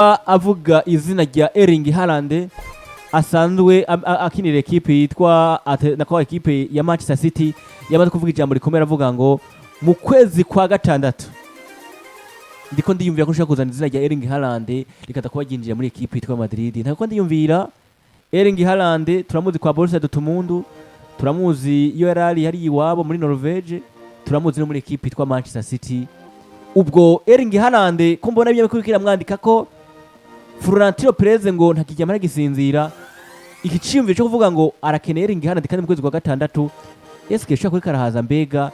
avuga izina rya Erling Halland asanzwe akinira ekipe yitwa nako ekipe ya Manchester City yamaze kuvuga ijambo rikomera avuga ngo mu kwezi kwa gatandatu ndiko ndiyumvira ko nshaka kuzana izina rya Erling Halland rikata kuba ginjira muri ekipe yitwa Madrid. Ntako ndiyumvira Erling Halland turamuzi kwa Borussia Dortmund, turamuzi iyo yarari hari iwabo muri Norvege, turamuzi no muri ekipe yitwa Manchester City. Ubwo Erling Halland ko mbona byo kubikira mwandika ko Florentino Perez ngo ntakijyama gisinzira ikiciyumviro cyo kuvuga ngo arakeneye Erling Halland kandi mu kwezi kwa gatandatu eske shaka kuri karahaza mbega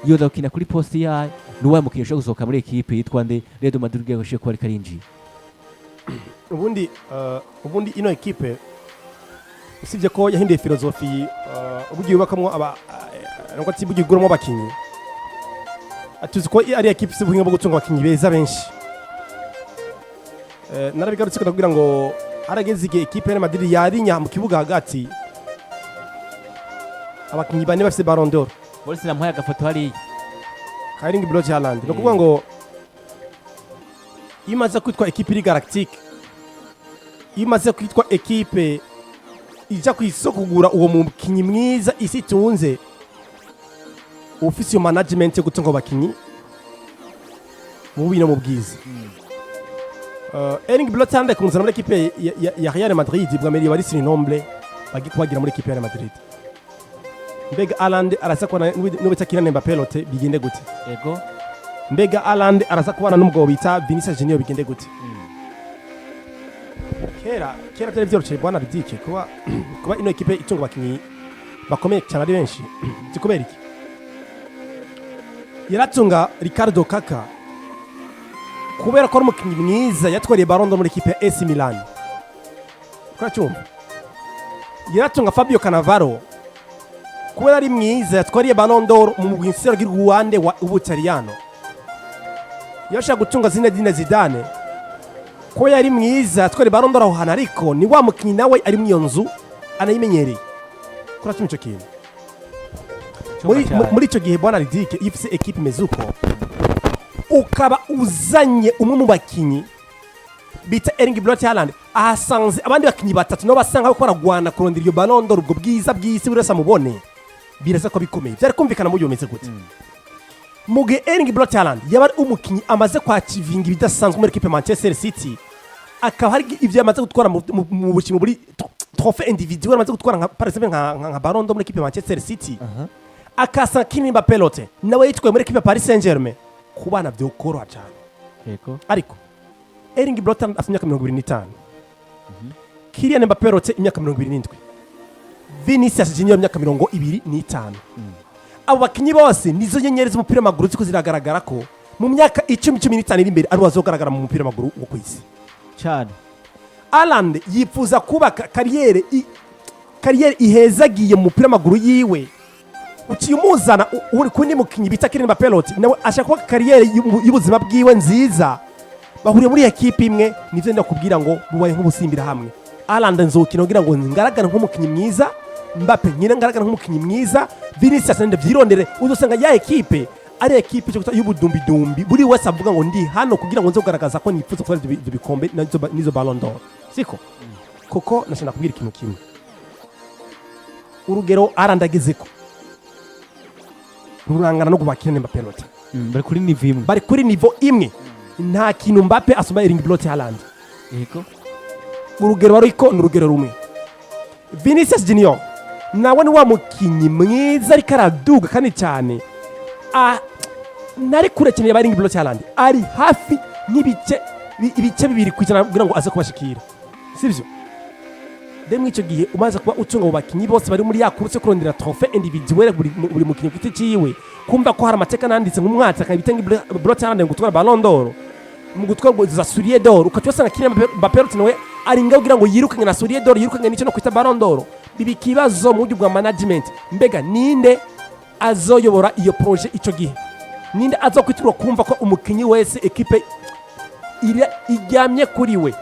yoza gukina kuri poste yayo nuwa mukino cyo gusohoka muri ekipe yitwa nde Real Madrid gego shaka kuri karinji. ubundi ino ekipe usibye ko yahinduye filozofi ubugiye yubakamwo nuko atibugiye guramo abakinyi atuzi ko ari ekipe sibuhinga bwo gutunga abakinyi beza benshi. Narabigarutse kugira ngo harageze igihe ekipe ya Madrid yarinya mu kibuga hagati abakinyi bane bafite Ballon d'Or. Bose namuhaye agafoto hari Erling Halland no kuvuga ngo imaze kwitwa ekipe iri galactique, imaze kwitwa ekipe ija kwisoko kugura uwo mukinyi mwiza isi tunze official management yo gutunga abakinyi mu bino mu bwiza. Erling Halland kumuzana muri ekipe ya Real Madrid bwameri bari sininomble bagi kwagira muri ekipe ya Madrid. Mbega Halland arasa kubana n'ubita kina Mbappé lote bigende gute? Yego. Mbega Halland arasa kubana n'umugabo bita Vinicius Junior bigende gute? Kera byari byoroshye bwana bidike kuba ino ekipe itunga abakinyi bakomeye cyane ari benshi. Tikubera iki? Yaratunga Ricardo Kaka kubera ko ari umukinyi mwiza yatwariye Ballon d'Or muri ekipe ya AC Milan. Kwacumva. Yaratunga Fabio Cannavaro kubera ari mwiza yatwariye Ballon d'Or mu bwinsero bw'Rwanda wa Ubutaliyano. Yashaka gutunga Zinedine Zidane ko yari mwiza yatwariye Ballon d'Or aho hana ariko ni wa mukinyi nawe ari mu yonzu anayimenyereye. Kuracumva ico kintu. Muri ico gihe bwana Ridike ifise ekipe mezuko ukaba uzanye umwe mu bakinyi bita Erling Halland ahasanze abandi bakinyi batatu no basanga ko baragwana kurondera iyo Ballon d'Or ubwo bwiza bw'isi burasa mubone biraza ko bikomeye byari kumvikana mu yomeze gute. Muge Erling Halland yaba umukinyi amaze kwachivinga ibidasanzwe muri equipe Manchester City akaba hari ivyo yamaze gutwara mu bukino muri trophée individuel amaze gutwara nka par exemple nka Ballon d'Or muri equipe Manchester City akasa kini Mbappé lote nawe yitwaye muri equipe Paris Saint-Germain kubana byo koroha cyane. Yego. Ariko Erling Halland afite imyaka 25. Kylian Mbappé lote imyaka 27. Vinicius Junior imyaka 25. Abo bakinyi bose nizo nyenyeri z'umupira w'amaguru ziko ziragaragara ko mu myaka 10-15 iri imbere ari bazogaragara mu mupira w'amaguru wo kwisi cyane. Halland yifuza kubaka kariyere ihezagiye mu mupira w'amaguru yiwe. Ukiyumuzana uri kundi mukinyi bita Kylian Mbappé lote nawe ashaka kubaka kariyere y'ubuzima bwiwe nziza bahuriye muri ekipe imwe nivyo ndakubwira ngo bubaye nk'ubusimbira hamwe. Halland nzokina kugira ngo ngaragara nk'umukinyi mwiza, Mbappé nyine ngaragara nk'umukinyi mwiza, Vinicius nende vyirondere uzosanga ya ekipe ari ekipe cyo y'ubudumbidumbi buri wese avuga ngo ndi hano kugira ngo nzogaragaza ko nifuza gutwara ibyo bikombe nizo Ballon d'Or. Siko koko nashaka kubwira ikintu kimwe urugero arandagezeko rurangana no kubakina Mbappé lote bari kuri nivo imwe nta kintu Mbappé asoma Erling Halland. Yego. Urugero ariko n'urugero rumwe Vinicius Junior nawe ni wa mukinyi mwiza ariko araduga kandi cyane nari kure cyane Erling Halland ari hafi n'ibice bibiri kwijana kugira ngo aze kubashikira sivyo. Demwe ico gihe umaze kuba utunga abakinyi bose bari muri yakurutse kurondera trophée individuelle buri mukinyi giti ciwe kumva ko hari amateka nanditse nk'umwatsi akabitenga Halland ngo gutwara Ballon d'Or mu gutwara za Soulier d'Or ukatwasanga Kylian Mbappé lote nawe ari ngaho kugira ngo yirukanye na Soulier d'Or yirukanye n'icyo no kwita Ballon d'Or. Bibi kibazo mu buryo bwa management mbega ninde azoyobora iyo projet ico gihe ninde azokwitura kumva ko umukinyi wese ekipe ijyamye kuri we.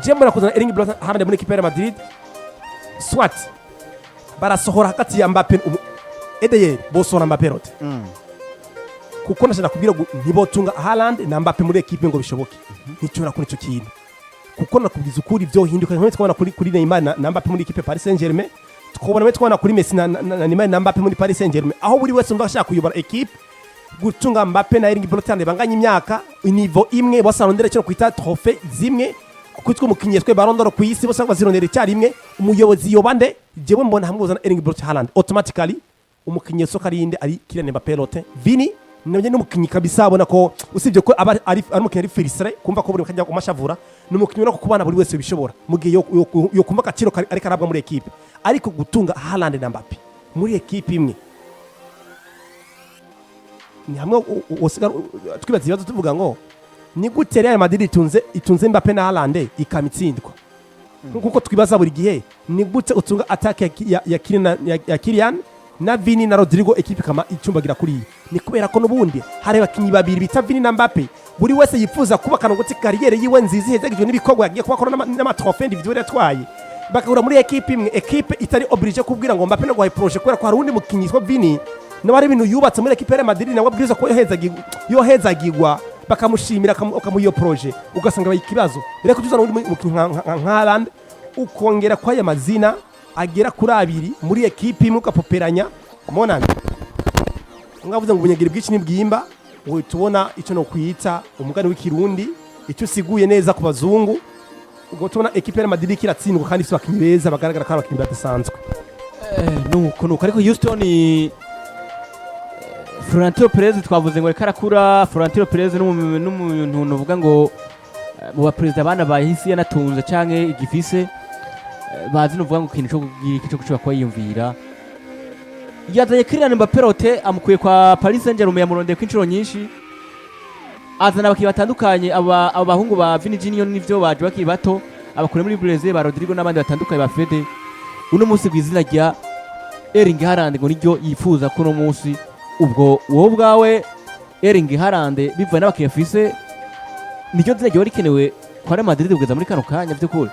Jembo nakuzana Erling Halland muri ekipe ya Madrid swat barasohora hagati ya Mbappé edeye bosora Mbappé lote kuko nashaka kubwira ntibotunga Halland na Mbappé muri ekipe ngo bishoboke nicyo rakora ico kintu kuko nakubwiza ukuri byo hinduka nk'uko twabona kuri Neymar na Mbappe muri equipe Paris Saint-Germain, twabona kuri Messi na Neymar na Mbappe muri Paris Saint-Germain, aho buri wese umva ashaka kuyobora equipe gutunga Mbappe na Erling Halland banganya imyaka niveau imwe basarondera cyo kwita trophée zimwe kwitwa umukinyi twe Ballon d'Or ku isi bose bazirondera cyari imwe. Umuyobozi Yobande jewe mbona hamwe uzana Erling Halland automatically umukinyi soka rinde ari Kylian Mbappe lote Vini nabyo n'umukinyi kabisa abona ko usibye ko ari umukinyi ari filistre kumva ko buri kajya kumashavura n'umukinyi no kubana buri wese bishobora mu gihe yo kumva kaciro ari karabwa muri equipe, ariko gutunga Halland na Mbappe muri equipe imwe ni hamwe usiga twibaza ibibazo tuvuga ngo ni gute Real Madrid itunze Mbappe na Halland ikamitsindwa nkuko twibaza buri gihe. Ni gute utunga attack ya Kylian na Vini na Rodrigo equipe kama icumbagira kuri ni kubera ko nubundi hari abakinyi babiri bita Vini na Mbappe buri wese yifuza kuba kanogotse kariyere yiwe nziza ihezagijwe n'ibikorwa yagiye kubakora n'amatrophée individuel yatwaye, bakagura muri equipe imwe, equipe itari oblige kubwira ngo Mbappe no guha projet kubera ko hari undi mukinyi yitwa Vini n'abari ibintu yubatse muri equipe ya Madrid nawe abwiriza ko yohezagirwa bakamushimira akamuyo projet, ugasanga bayikibazo reko tuzana undi mukinyi nka Halland ukongera kwa ya mazina agera kuri abiri muri equipe imwe ukapoperanya monana ngavuze ngo ubunyagiri bw'iki ni bwimba we tubona icyo no kwita umugani w'ikirundi icyo siguye neza ku bazungu ubwo tubona equipe ya Madrid kiratsindwa kandi ifite abakinyi beza bagaragara ko abakinyi badasanzwe nuko ariko Houston Florentino Perez twavuze ngo karakura Florentino Perez n'umuntu uvuga ngo mu baperezida bana bahisi yanatunze canke igifise bazi nuvuga ngo kintu cyo kushobora kuba yiyumvira yazanye Kylian Mbappe rote amukuye kwa Paris Saint-Germain yamurondeye kw'inshuro nyinshi, azana abakinyi batandukanye abahungu ba Vini Junior n'ivyo baje bakiri bato abakure muri Brazil ba Rodrigo n'abandi batandukanye ba Fede. Uno munsi gwizina rya Erling Halland ngo niryo yifuza ko no munsi ubwo wowe bwawe Erling Halland bivuye n'abakinyi afise niryo zina ryo rikenewe kwa Real Madrid kugeza muri kano kanya by'ukuri.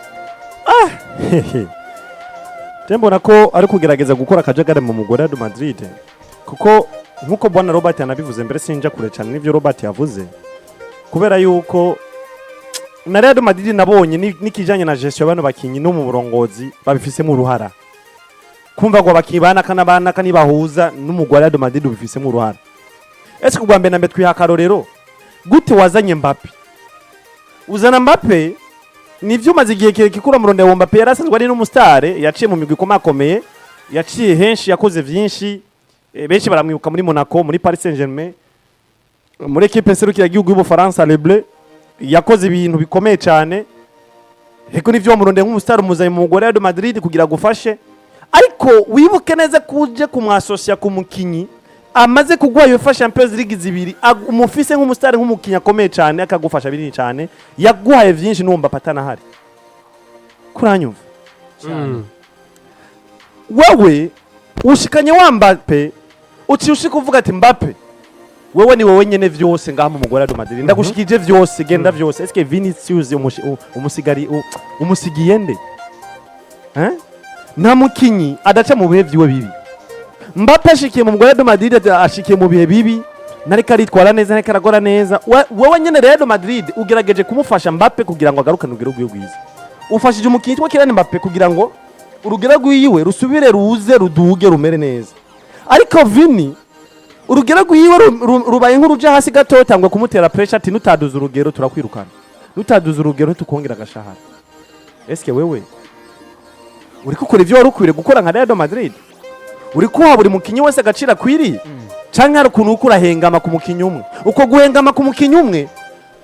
Mbona ko ari kugerageza gukora akajagare mu mugore wa Madrid, kuko nkuko bwana Robert yanabivuze mbere sinja kure cyane n'ivyo Robert yavuze, kubera yuko na Real Madrid nabonye nikijanye na gestion y'abantu bakinyi no mu burongozi babifisemo uruhara, kumva ngo bakibana kana kanibahuza n'umugore wa Madrid ubifisemo uruhara. Ese kugwa mbere nambe twihakaro rero gute wazanye Mbappe, uzana Mbappe nivyo maze igihe kikura muronde wa Mbappe yarasanzwe ari n'umustar, yaciye mu migwi komakomeye, yaciye henshi, yakoze vyinshi, benshi baramwibuka muri Monaco, muri Paris Saint-Germain, muri equipe seruki yagihugu y'Ubufaransa Les Bleus, yakoze ibintu bikomeye cyane. Heko nivyo muronde nk'umustar umuzaye mu mugore wa Madrid kugira gufashe, ariko wibuke neza kuje kumwasosia ku mukinyi amaze kugwa UEFA Champions League zibiri, umufise nk'umustar nk'umukinya akomeye cyane akagufasha binini cyane, yaguhaye vyinshi n'umba patana hari kuranyumva wewe ushikanye wa Mbappe ushika uvuga ati Mbappe wewe ni wowe nyene vyose ngaha mu mugore wa Madrid ndagushikije vyose genda vyose. Eske Vinicius umusigiye nde nta mukinyi adaca mu bihe vyiwe bibi. Mbappe ashikiye mu mugore wa Madrid ashikiye mu bihe bibi, nariko aritwara neza, nariko aragora neza. Wowe nyene Real Madrid ugerageje kumufasha Mbappe kugira ngo agarukane urugero rwiza, ufashije umukinyi twa Kylian Mbappe kugira ngo urugero rwiwe rusubire ruze ruduge rumere neza. Ariko Vini urugero rwiwe rubaye nk'uruja hasi gato, tangwa kumutera pressure ati nutaduza urugero turakwirukana, nutaduza urugero tukongera agashahara. Eske wewe uriko ukora ivyo warukwire gukora nka Real Madrid? Uriko ha buri mukinyi wese agacira kwiri canke hari ukuntu ukura hengama ku mukinyi umwe, uko guhengama ku mukinyi umwe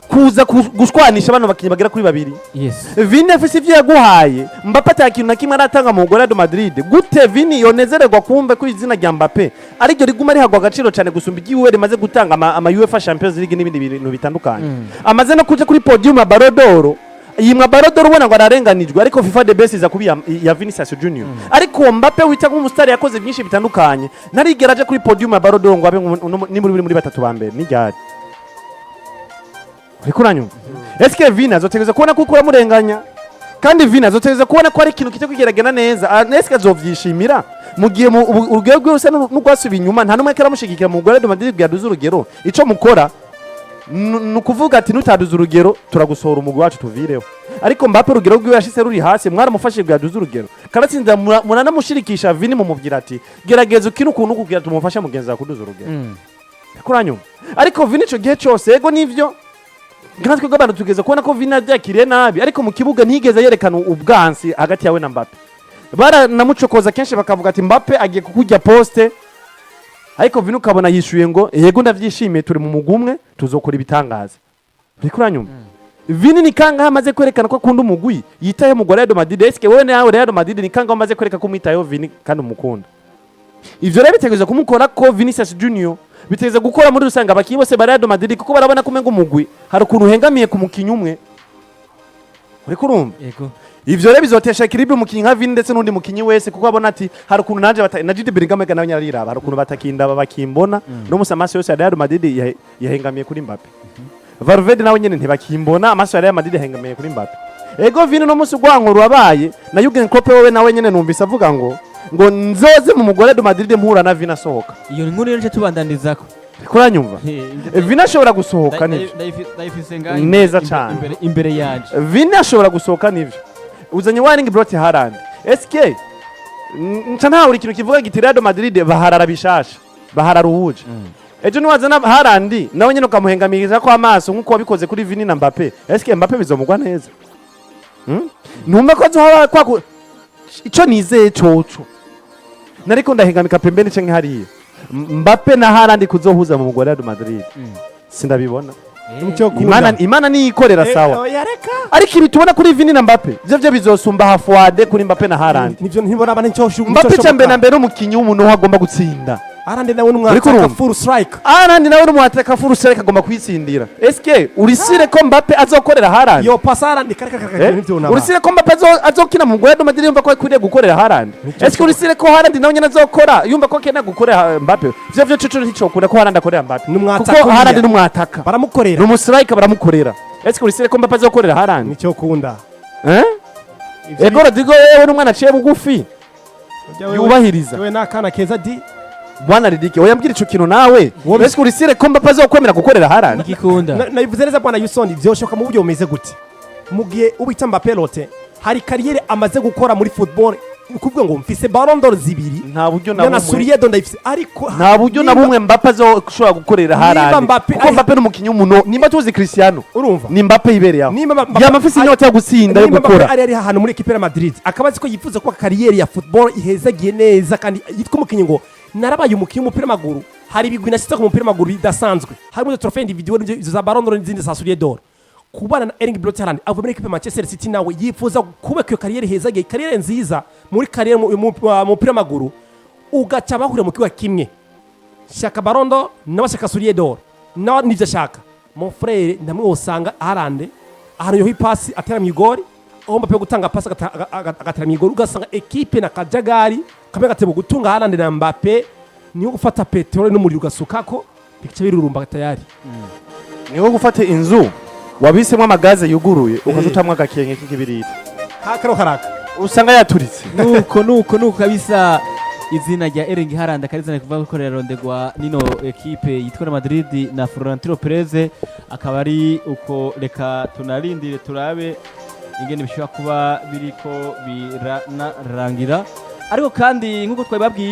kuza gushwanisha abantu bakinyi bagera kuri babiri? Yes. Vini afise ivyo yaguhaye, Mbappe atakintu na kimwe aratanga mu mugore wa Madrid. Gute Vini yonezererwa kumve ko izina rya Mbappe ari ryo riguma rihagwa agaciro cyane gusumba igiwe rimaze gutanga ama UEFA Champions League n'ibindi bintu bitandukanye? Amaze no kuja kuri podium ya Ballon d'Or, yimwa Ballon d'Or ubona ngo ararenganijwe, ariko FIFA the best iza kubi ya Vinicius Junior. Ariko Mbappe wita nk'umustar yakoze byinshi bitandukanye, narigera aje kuri podium ya Ballon d'Or ngo abe ni muri batatu ba mbere ni ryari. Uriko uranyumva? Eske Vini azotegeza kubona ko ukura murenganya, kandi Vini azotegeza kubona ko ari ikintu kite kugeragena neza, eske azovyishimira mu gihe urugero rwose n'ugwasubiye inyuma nta numwe kera mushigikira mu mugore wa Madrid yaduze urugero? Ico mukora nukuvuga ati nutaduza urugero turagusohora umugwi wacu tuvireho ariko Mbappe urugero rwiwe yashise ruri hasi mwaramufashe bwaduza urugero karatsinda munanamushirikisha Vini mumubwira ati gerageza ukina ukuntu kugira tumufashe mugenza kuduza urugero kuranyuma ariko Vini ico gihe cyose yego nivyo nkatwe gabana tugeze kubona ko Vini adyakiriye nabi ariko mu kibuga ntigeze yerekana ubwansi hagati yawe na Mbappe baranamucokoza kenshi bakavuga ati Mbappe agiye kukujya poste ariko Vini ukabona yishuye ngo yego ndavyishimiye turi mu mugumwe tuzokora ibitangaza bikuranyuma Vini ni kanga hamaze kwerekana ko akunda umugwi yitaye mu Real Madrid eske wewe nawe Real Madrid ni kanga hamaze kwereka ko mwitayeho Vini kandi umukunda ivyo rero bitegeza kumukora ko Vinicius Junior bitegeza gukora muri rusanga abakiyi bose ba Real Madrid kuko barabona ko menga umugwi hari ukuntu hengamiye ku mukinyi umwe uri kurumva yego ivyo rero bizotesha equilibre umukinyi nka Vini ndetse n'undi mukinyi wese kuko abona ati hari ukuntu nanje na Jude Bellingham nawe nyarira hari ukuntu batakinda bakimbona no musamaso yose ya Real Madrid yahengamiye kuri Mbappe Valverde nawe nyene ntibakimbona amaso ya Real Madrid yahengamiye kuri Mbappe ego Vini no musi gwankuru wabaye na Jurgen Klopp wewe nawe nyene numvise avuga ngo nzoze mu mugore Real Madrid mpura na Vini asohoka iyo nkuru rero tubandanizako kuranyumva Vini ashobora gusohoka nivyo neza cyane imbere yanje Vini ashobora gusohoka nivyo uzanye Erling Halland eske nca ntawe ikintu kivuga giti Real Madrid baharara bishasha baharara uhuje ejo niwazana Halland nawe nyene ukamuhengamiriza ko amaso nkuko wabikoze kuri Vini na Mbappe eske Mbappe bizomugwa neza numva ko zohaba kwa ico nizeye coco nariko ndahengamika pembeni cenke hariya Mbappe na Halland kuzohuza mu mugore Real Madrid sindabibona Imana ni ikorera sawa ariko ibi tubona kuri Vini na Mbappe byo bizosumba hafuade kuri Mbappe na Halland nivyo ntibona abana ncyo Mbappe cyambe na mbere umukinyi w'umuntu agomba gutsinda Halland nawe n'umwataka full strike Halland nawe n'umwataka full strike agomba kwitsindira eske urisire ko Mbappe azokorera Halland yo pasa Halland karaka nivyo naba urisire ko Mbappe azokina mu Real Madrid yumva ko akwiriye gukorera Halland eske urisire ko Halland nawe nyene azokora yumva ko kena gukorera Mbappe byo cyo nticokunda ko Halland akorera Mbappe kuko Halland n'umwataka baramukorera n'umustrike baramukorera eske urisire ko Mbappe azokorera Halland nicyo kunda ego Rodrigo yewe n'umwana aciye bugufi yubahiriza yewe nakana keza di bwana Ridike oyambwira ico kintu nawe eske urisire ko Mbappe azokwemera gukorera Halland igikunda nabivuze neza bwana Yusoni vyoshoka mu buryo bumeze gute mugiye ubita Mbappe lote hari kariyere amaze gukora muri football ukuvuga ngo mfise Ballon d'Or zibiri nta buryo na bumwe Suriyedo ndayifise ariko nta buryo na bumwe Mbappe azoshobora gukorera Halland kuko Mbappe n'umukinyi w'umuno nimba tuzi Cristiano urumva ni Mbappe ibereye aho yamafise inyota yo gutsinda yo gukora ari hano muri equipe ya Madrid akabazi ko yifuza ko kariyere ya football ihezagiye neza kandi yitwa umukinyi ngo narabaye umukinyi w'umupira w'amaguru hari ibigwi nasitse ku mupira w'amaguru bidasanzwe harimo trophée individuelle n'ivyo za Ballon d'Or n'izindi za Suriyedo kubana na Erling Halland avuye muri equipe ya Manchester City nawe yifuza kubaka iyo kariyere hezagiye kariyere nziza muri kariyere mu mupira w'amaguru ugaca bahurira mu kibuga kimwe shaka Ballon d'Or n'abashaka Suriyedo nawe nivyo shaka mon frère ndamwe usanga Halland ahantu yohi pasi atera migori aho Mbappe gutanga pasi agatera migori ugasanga equipe na kajagari kamwe gatebo gutunga Halland na Mbappe niyo gufata petrole n'umuriro ugasukako bikica birurumba tayari niyo gufata inzu wabisemo amagaze yuguruye ukazutamwa agakenke k'ikibiriti hakaro haraka usanga yaturitse nuko kabisa izina rya Erling Halland akarizana kuva ko Ararondegwa nino equipe yitwa Madrid na Florentino Perez akaba ari uko reka tunarindire turabe ingene bishobora kuba biriko biranarangira ariko kandi nkuko twababwiye